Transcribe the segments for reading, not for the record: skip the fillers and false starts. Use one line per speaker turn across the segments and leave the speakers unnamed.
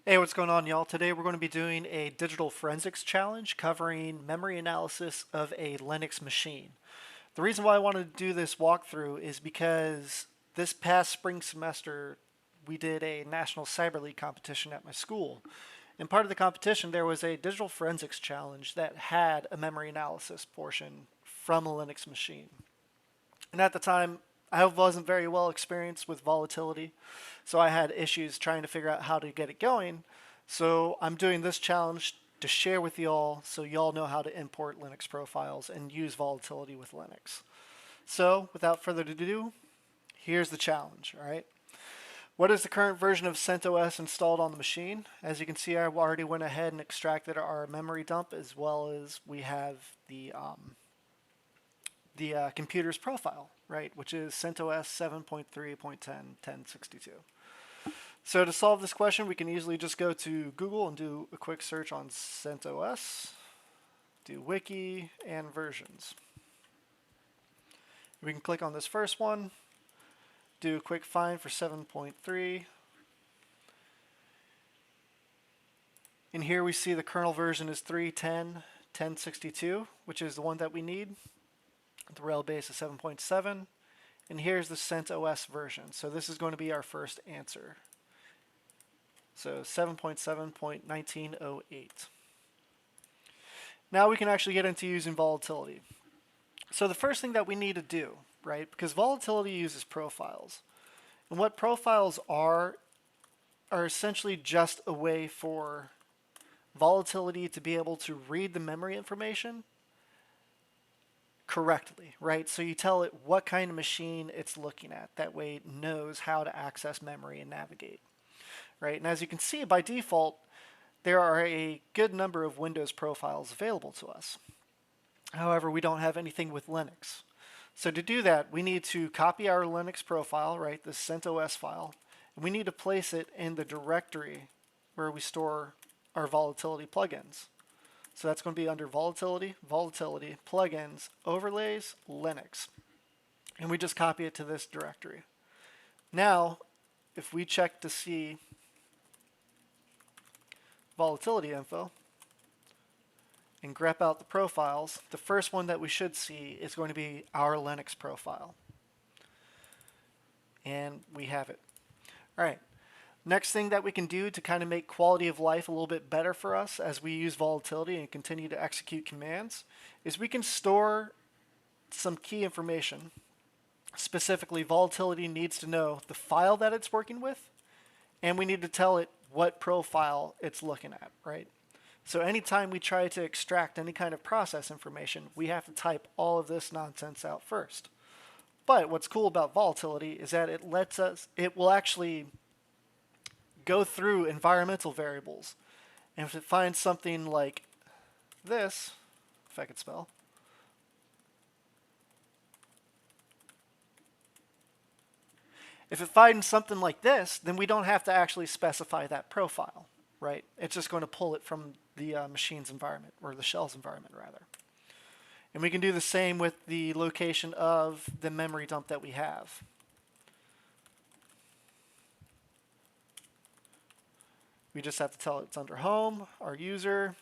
Hey, what's going on, y'all? Today we're going to be doing a digital forensics challenge covering memory analysis of a Linux machine. The reason why I wanted to do this walkthrough is because this past spring semester we did a national cyber league competition at my school. And part of the competition there was a digital forensics challenge that had a memory analysis portion from a Linux machine. And at the time, I wasn't very well experienced with volatility, so I had issues trying to figure out how to get it going. So I'm doing this challenge to share with y'all so y'all know how to import Linux profiles and use volatility with Linux. So without further ado, here's the challenge, all right? What is the current version of CentOS installed on the machine? As you can see, I already went ahead and extracted our memory dump as well as we have the computer's profile, right, which is CentOS 7.3.10.1062. So to solve this question, we can easily just go to Google and do a quick search on CentOS, do wiki and versions. We can click on this first one, do a quick find for 7.3. And here we see the kernel version is 3.10.1062, which is the one that we need. The rail base is 7.7. And here's the CentOS version. So this is going to be our first answer. So 7.7.1908. Now we can actually get into using volatility. So the first thing that we need to do, right, because volatility uses profiles. And what profiles are essentially just a way for volatility to be able to read the memory information correctly, right? So you tell it what kind of machine it's looking at. That way it knows how to access memory and navigate, right? And as you can see, by default, there are a good number of Windows profiles available to us. However, we don't have anything with Linux. So to do that, we need to copy our Linux profile, right, the CentOS file, and we need to place it in the directory where we store our volatility plugins. So that's going to be under volatility, volatility, plugins, overlays, Linux. And we just copy it to this directory. Now, if we check to see volatility info and grep out the profiles, the first one that we should see is going to be our Linux profile. And we have it. All right. Next thing that we can do to kind of make quality of life a little bit better for us as we use volatility and continue to execute commands is we can store some key information. Specifically, volatility needs to know the file that it's working with, and we need to tell it what profile it's looking at, right? So anytime we try to extract any kind of process information, we have to type all of this nonsense out first. But what's cool about volatility is that it will actually go through environmental variables. And if it finds something like this, if I could spell, if it finds something like this, then we don't have to actually specify that profile, right? It's just going to pull it from the machine's environment, or the shell's environment, rather. And we can do the same with the location of the memory dump that we have. We just have to tell it it's under home, our user.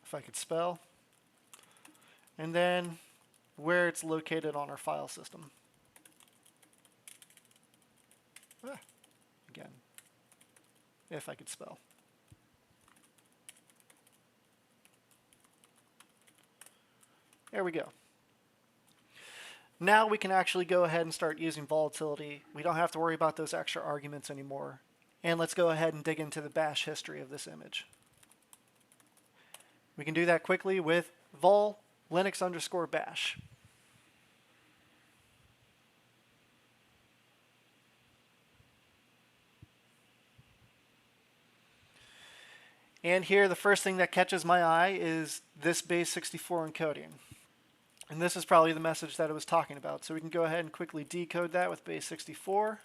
If I could spell. And then where it's located on our file system. Again, if I could spell. There we go. Now we can actually go ahead and start using volatility. We don't have to worry about those extra arguments anymore. And let's go ahead and dig into the bash history of this image. We can do that quickly with vol linux_bash. And here the first thing that catches my eye is this base64 encoding. And this is probably the message that it was talking about. So we can go ahead and quickly decode that with base64.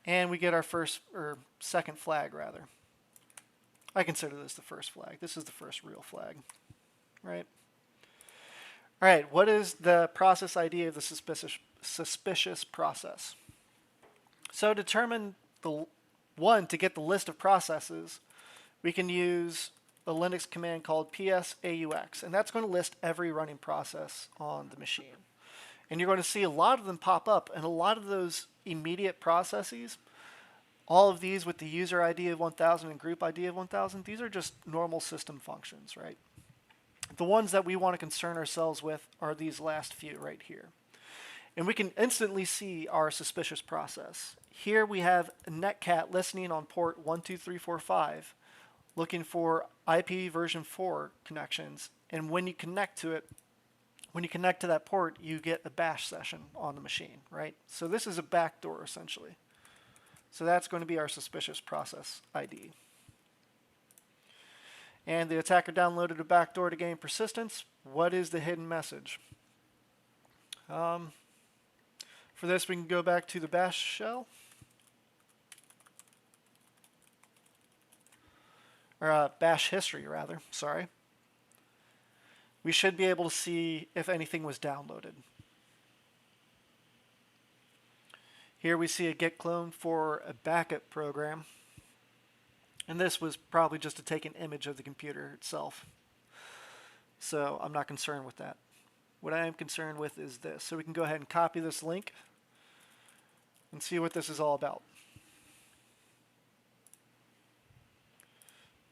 And we get our first, or second flag rather. I consider this the first flag. This is the first real flag, right? All right, what is the process ID of the suspicious process? So to determine to get the list of processes, we can use a Linux command called psaux, and that's going to list every running process on the machine. And you're going to see a lot of them pop up, and a lot of those immediate processes, all of these with the user ID of 1000 and group ID of 1000, these are just normal system functions, right? The ones that we want to concern ourselves with are these last few right here. And we can instantly see our suspicious process. Here we have a netcat listening on port 12345, looking for IP version 4 connections. And when you connect to it, when you connect to that port, you get a bash session on the machine, right? So this is a backdoor essentially. So that's going to be our suspicious process ID. And the attacker downloaded a backdoor to gain persistence. What is the hidden message? For this, we can go back to the bash shell. Or bash history, rather. Sorry. We should be able to see if anything was downloaded. Here we see a git clone for a backup program. And this was probably just to take an image of the computer itself. So I'm not concerned with that. What I am concerned with is this. So we can go ahead and copy this link and see what this is all about.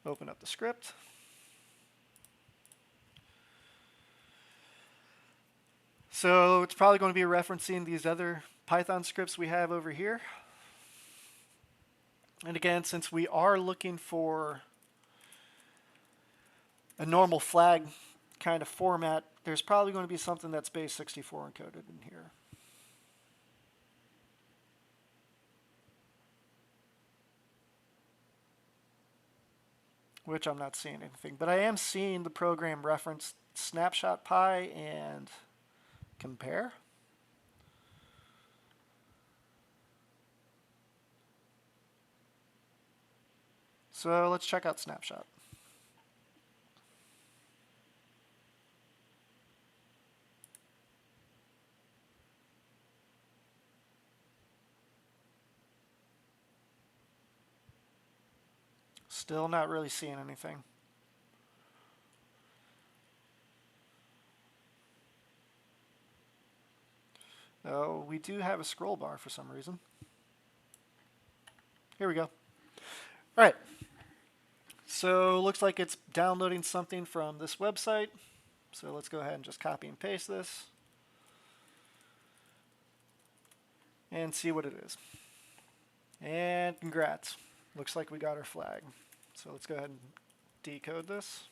Open up the script. So it's probably going to be referencing these other Python scripts we have over here. And again, since we are looking for a normal flag kind of format, there's probably going to be something that's base 64 encoded in here. Which I'm not seeing anything, but I am seeing the program reference snapshot pi and compare. So let's check out snapshot. Still not really seeing anything. Oh, we do have a scroll bar for some reason. Here we go. All right. So looks like it's downloading something from this website. So let's go ahead and just copy and paste this and see what it is. And congrats. Looks like we got our flag. So let's go ahead and decode this.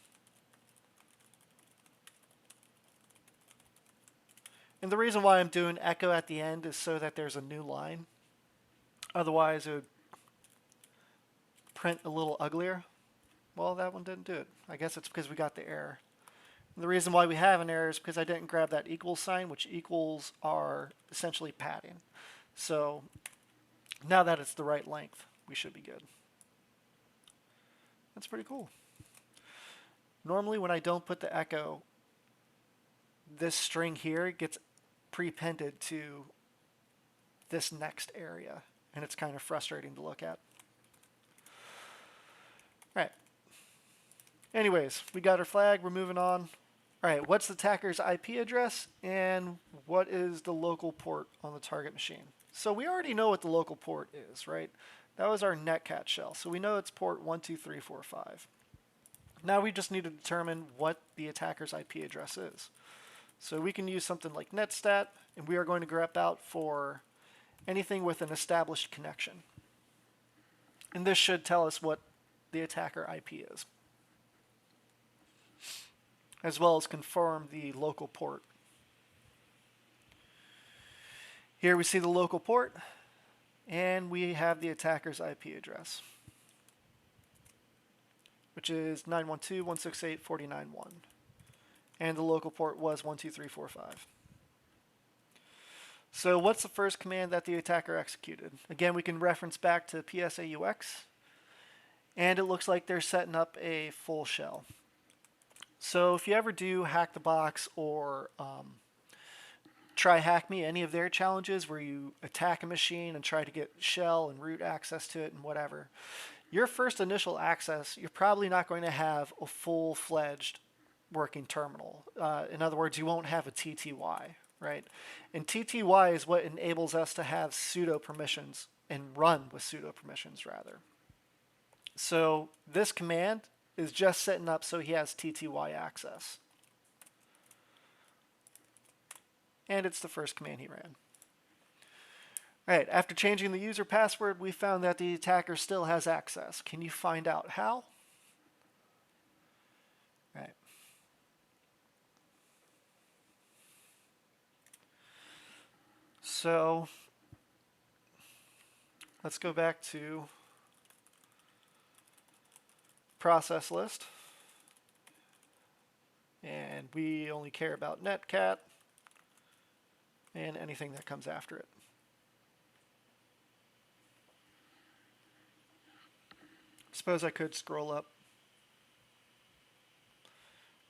And the reason why I'm doing echo at the end is so that there's a new line. Otherwise, it would print a little uglier. Well, that one didn't do it. I guess it's because we got the error. And the reason why we have an error is because I didn't grab that equals sign, which equals are essentially padding. So now that it's the right length, we should be good. That's pretty cool. Normally when I don't put the echo, this string here gets prepended to this next area, and it's kind of frustrating to look at. All right. Anyways, we got our flag. We're moving on. All right, what's the attacker's IP address, and what is the local port on the target machine? So we already know what the local port is, right? That was our netcat shell, so we know it's port 12345. Now we just need to determine what the attacker's IP address is. So we can use something like netstat, and we are going to grep out for anything with an established connection. And this should tell us what the attacker IP is, as well as confirm the local port. Here we see the local port, and we have the attacker's IP address, which is 912.168.49.1. And the local port was 12345. So what's the first command that the attacker executed? Again, we can reference back to psaux, and it looks like they're setting up a full shell. So if you ever do hack the box or Try Hack Me, any of their challenges where you attack a machine and try to get shell and root access to it and whatever. Your first initial access, you're probably not going to have a full-fledged working terminal. In other words, you won't have a TTY, right? And TTY is what enables us to have pseudo permissions and run with pseudo permissions rather. So this command is just setting up so he has TTY access. And it's the first command he ran. All right, after changing the user password, we found that the attacker still has access. Can you find out how? All right. So let's go back to process list. And we only care about netcat and anything that comes after it. Suppose I could scroll up.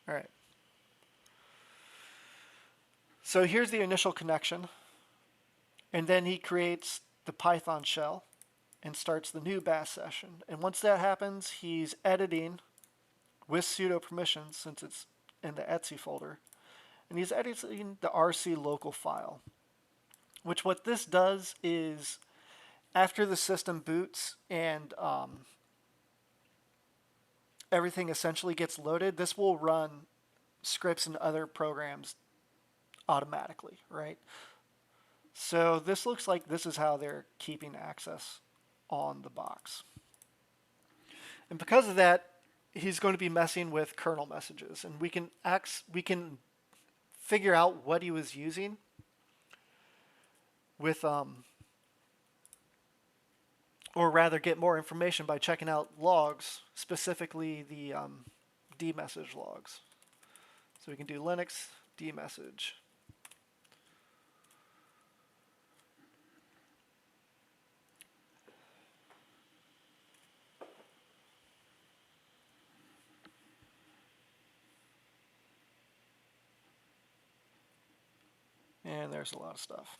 All right. So here's the initial connection. And then he creates the Python shell and starts the new bash session. And once that happens, he's editing with sudo permissions, since it's in the etc folder. And he's editing the RC local file, which what this does is after the system boots and everything essentially gets loaded, this will run scripts and other programs automatically, right? So this looks like this is how they're keeping access on the box. And because of that, he's going to be messing with kernel messages, and we can figure out what he was using with or rather get more information by checking out logs, specifically the dmessage logs. So we can do Linux dmessage. And there's a lot of stuff.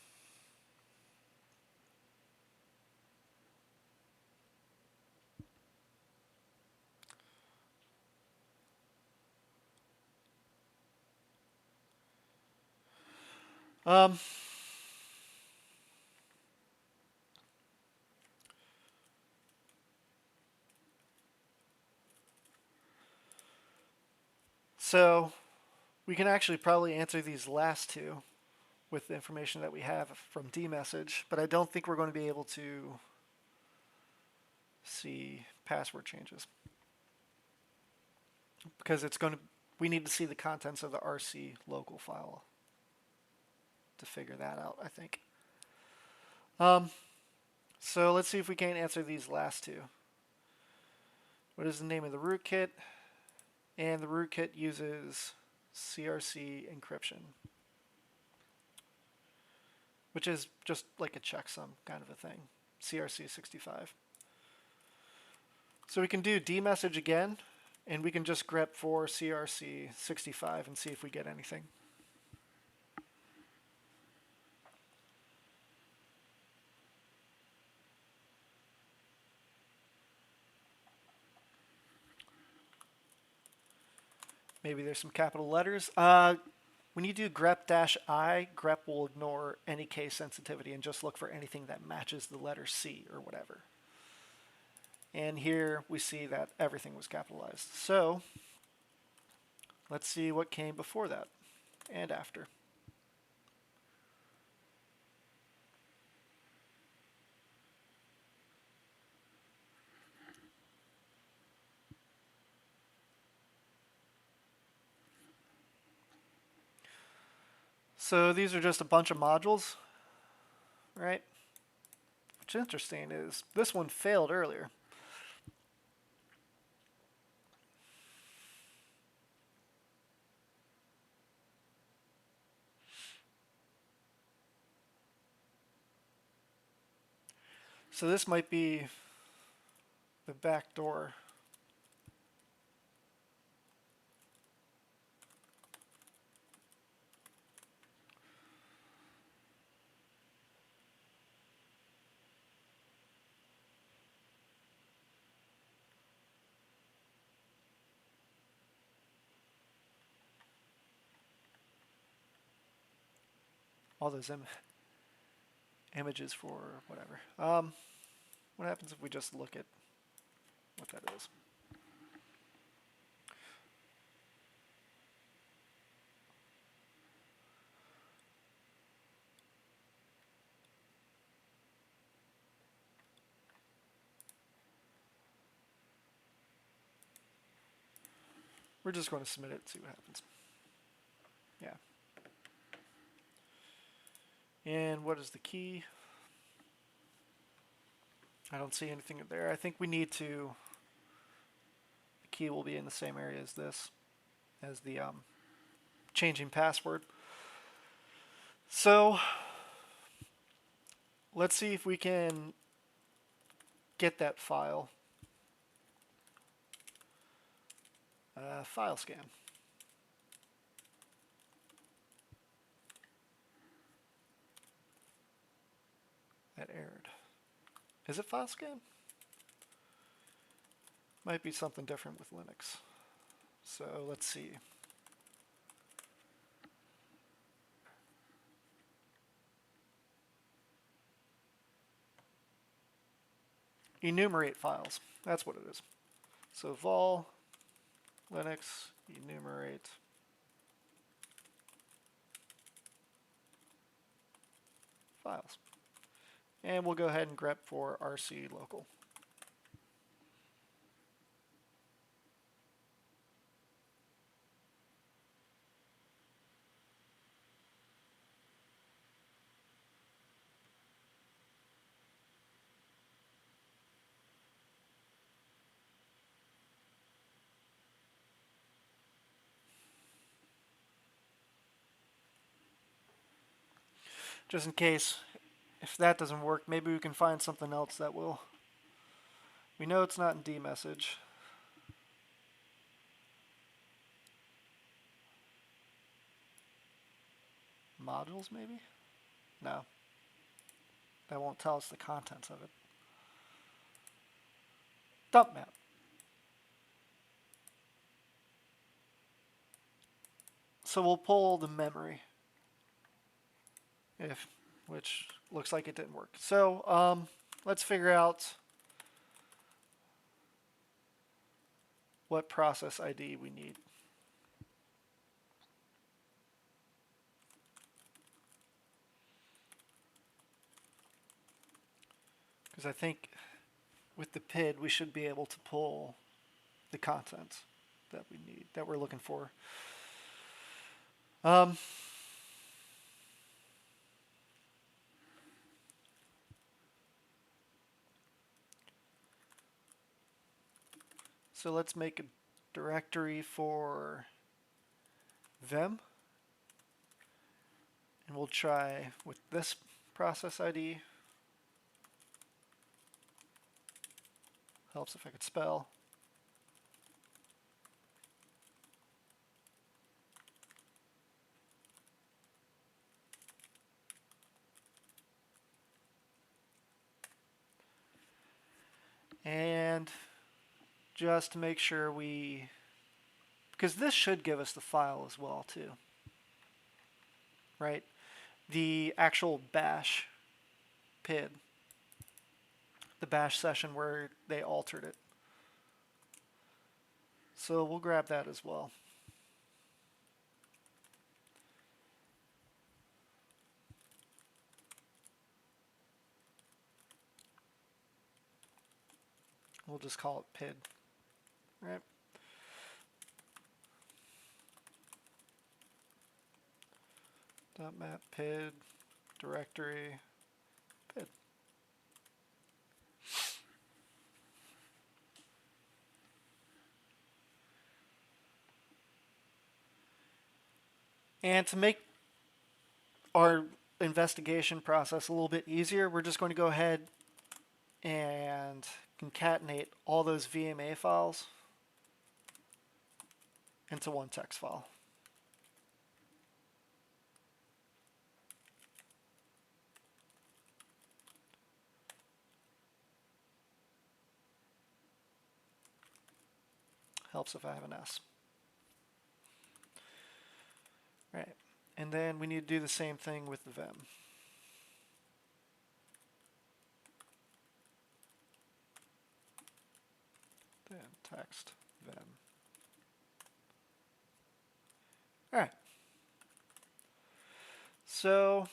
So we can actually probably answer these last two with the information that we have from dmessage, but I don't think we're going to be able to see password changes because we need to see the contents of the RC local file to figure that out, I think. So let's see if we can answer these last two. What is the name of the rootkit? And the rootkit uses CRC encryption, which is just like a checksum kind of a thing, CRC65. So we can do dmessage again, and we can just grep for CRC65 and see if we get anything. Maybe there's some capital letters. When you do grep-I, grep will ignore any case sensitivity and just look for anything that matches the letter C or whatever. And here we see that everything was capitalized. So let's see what came before that and after. So these are just a bunch of modules, right? What's interesting is this one failed earlier. So this might be the back door. all those images for whatever. What happens if we just look at what that is? We're just going to submit it and see what happens. Yeah. And what is the key? I don't see anything there. I think we need to, the key will be in the same area as this, as the changing password. So let's see if we can get that file. File scan. That errored. Is it file scan? Might be something different with Linux. So let's see. Enumerate files. That's what it is. So vol Linux enumerate files. And we'll go ahead and grep for RC local. Just in case, if that doesn't work, maybe we can find something else that will. We know it's not in dmessage. Modules, maybe? No. That won't tell us the contents of it. Dump map. So we'll pull the memory, which looks like it didn't work. So let's figure out what process ID we need. Because I think with the PID we should be able to pull the content that we need, that we're looking for. So let's make a directory for them. And we'll try with this process ID. Helps if I could spell. And just to make sure because this should give us the file as well too, right? The actual bash PID, the bash session where they altered it. So we'll grab that as well. We'll just call it PID, right? .map PID directory PID. And to make our investigation process a little bit easier, we're just going to go ahead and concatenate all those VMA files into one text file. Helps if I have an S. Right. And then we need to do the same thing with the vim. Then text vim. All right. So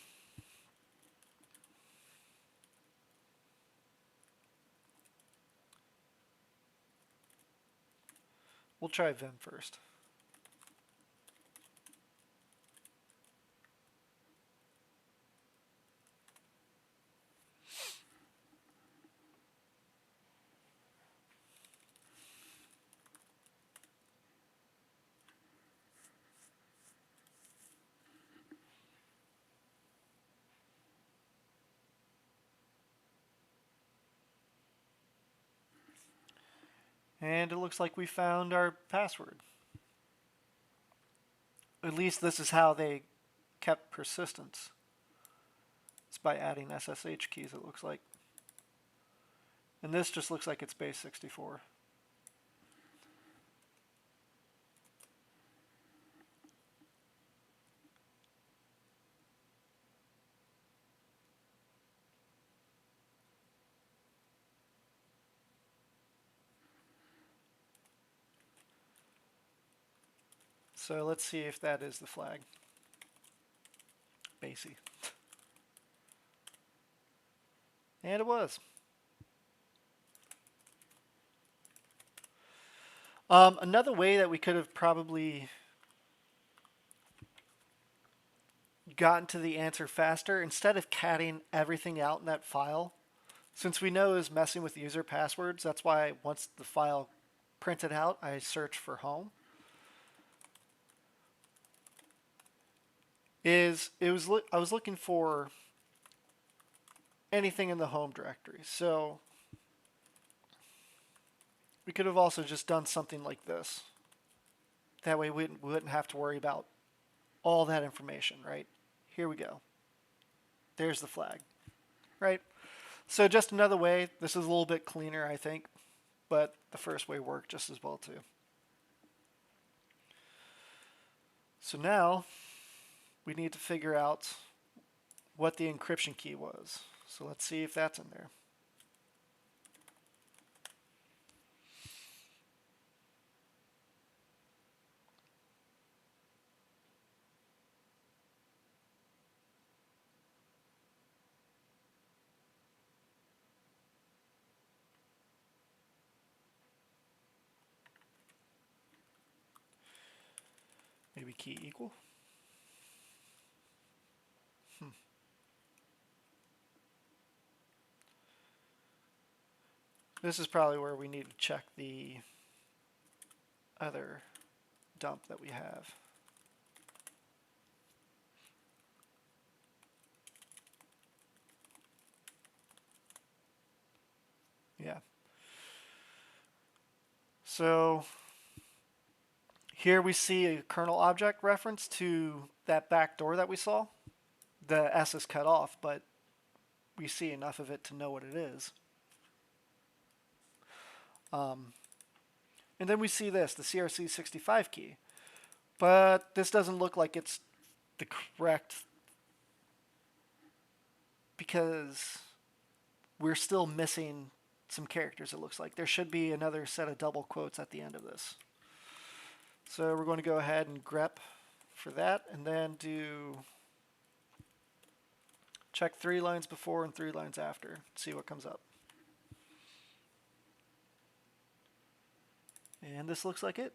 we'll try vim first. And it looks like we found our password. At least this is how they kept persistence. It's by adding SSH keys, it looks like. And this just looks like it's base 64. So let's see if that is the flag. Basey. And it was. Another way that we could have probably gotten to the answer faster, instead of catting everything out in that file, since we know is messing with user passwords, that's why once the file printed out, I search for home. I was looking for anything in the home directory. So we could have also just done something like this. That way we wouldn't have to worry about all that information, right? Here we go. There's the flag, right? So just another way. This is a little bit cleaner, I think, but the first way worked just as well too. So now we need to figure out what the encryption key was. So let's see if that's in there. Maybe key equal. This is probably where we need to check the other dump that we have. Yeah. So here we see a kernel object reference to that backdoor that we saw. The S is cut off, but we see enough of it to know what it is. And then we see this, the CRC65 key. But this doesn't look like it's the correct, because we're still missing some characters, it looks like. There should be another set of double quotes at the end of this. So we're going to go ahead and grep for that, and then do check 3 lines before and 3 lines after, see what comes up. And this looks like it.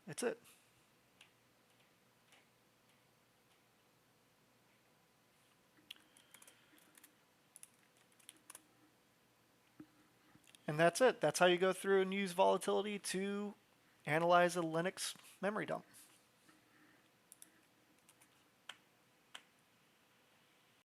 It's it. And that's it. That's how you go through and use volatility to analyze a Linux memory dump.